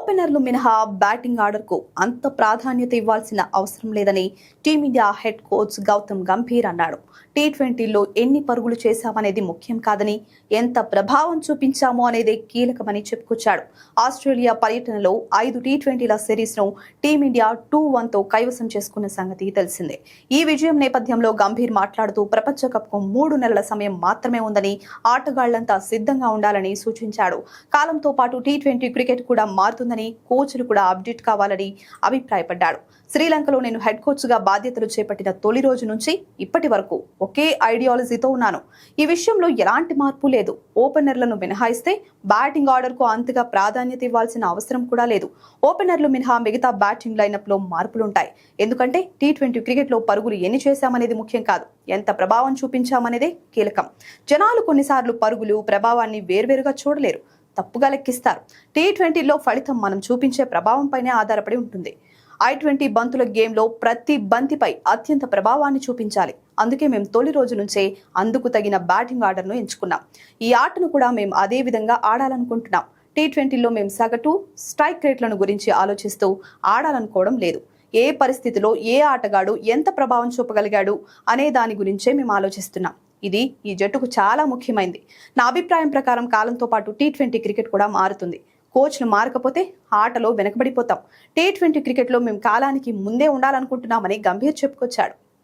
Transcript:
ఓపెనర్లు మినహా బ్యాటింగ్ ఆర్డర్కు అంత ప్రాధాన్యత ఇవ్వాల్సిన అవసరం లేదని team India head coach Gautam Gambhir అన్నాడు. టీ20లో ఎన్ని పరుగులు చేశామనేది ముఖ్యం కాదని, ఎంత ప్రభావం చూపించామో అనేదే కీలకమని చెప్పుకొచ్చాడు. ఆస్ట్రేలియా పర్యటనలో 5 టీ20ల సిరీస్ను టీమిండియా 2-1తో కైవసం చేసుకున్న సంగతి తెలిసిందే. ఈ విజయం నేపథ్యంలో గంభీర్ మాట్లాడుతూ ప్రపంచ కప్కు 3 నెలల సమయం మాత్రమే ఉందని, ఆటగాళ్లంతా సిద్ధంగా ఉండాలని సూచించాడు. కాలంతో పాటు టీ20 క్రికెట్ కూడా మారుతుందని, కోచ్లు కూడా అప్డేట్ కావాలని అభిప్రాయపడ్డాడు. శ్రీలంకలో నేను హెడ్ కోచ్ గా బాధ్యతలు చేపట్టిన తొలి రోజు నుంచి ఇప్పటి వరకు ఒకే ఐడియాలజీతో ఉన్నాను. ఈ విషయంలో ఎలాంటి మార్పు లేదు. ఓపెనర్లను మినహాయిస్తే బ్యాటింగ్ ఆర్డర్ కు అంతగా ప్రాధాన్యత ఇవ్వాల్సిన అవసరం కూడా లేదు. ఓపెనర్లు మినహా మిగతా బ్యాటింగ్ లైనప్ లో మార్పులుంటాయి. ఎందుకంటే టీ20 క్రికెట్ లో పరుగులు ఎన్ని చేశామనేది ముఖ్యం కాదు, ఎంత ప్రభావం చూపించామనేదే కీలకం. జనాలు కొన్నిసార్లు పరుగులు ప్రభావాన్ని వేర్వేరుగా చూడలేరు, తప్పుగా లెక్కిస్తారు. టీ20లో ఫలితం మనం చూపించే ప్రభావంపైనే ఆధారపడి ఉంటుంది. I20 బంతుల గేమ్లో ప్రతి బంతిపై అత్యంత ప్రభావాన్ని చూపించాలి. అందుకే మేము తొలి రోజు నుంచే అందుకు తగిన బ్యాటింగ్ ఆర్డర్ను ఎంచుకున్నాం. ఈ ఆటను కూడా మేము అదే విధంగా ఆడాలనుకుంటున్నాం. టీ20లో మేము సగటు స్ట్రైక్ రేట్లను గురించి ఆలోచిస్తూ ఆడాలనుకోవడం లేదు. ఏ పరిస్థితిలో ఏ ఆటగాడు ఎంత ప్రభావం చూపగలిగాడు అనే దాని గురించే మేము ఆలోచిస్తున్నాం. ఇది ఈ జట్టుకు చాలా ముఖ్యమైంది. నా అభిప్రాయం ప్రకారం కాలంతో పాటు టీ20 క్రికెట్ కూడా మారుతుంది. కోచ్లు మారకపోతే ఆటలో వెనకబడిపోతాం. టీ20 క్రికెట్లో మేము కాలానికి ముందే ఉండాలనుకుంటున్నామని గంభీర్ చెప్పుకొచ్చాడు.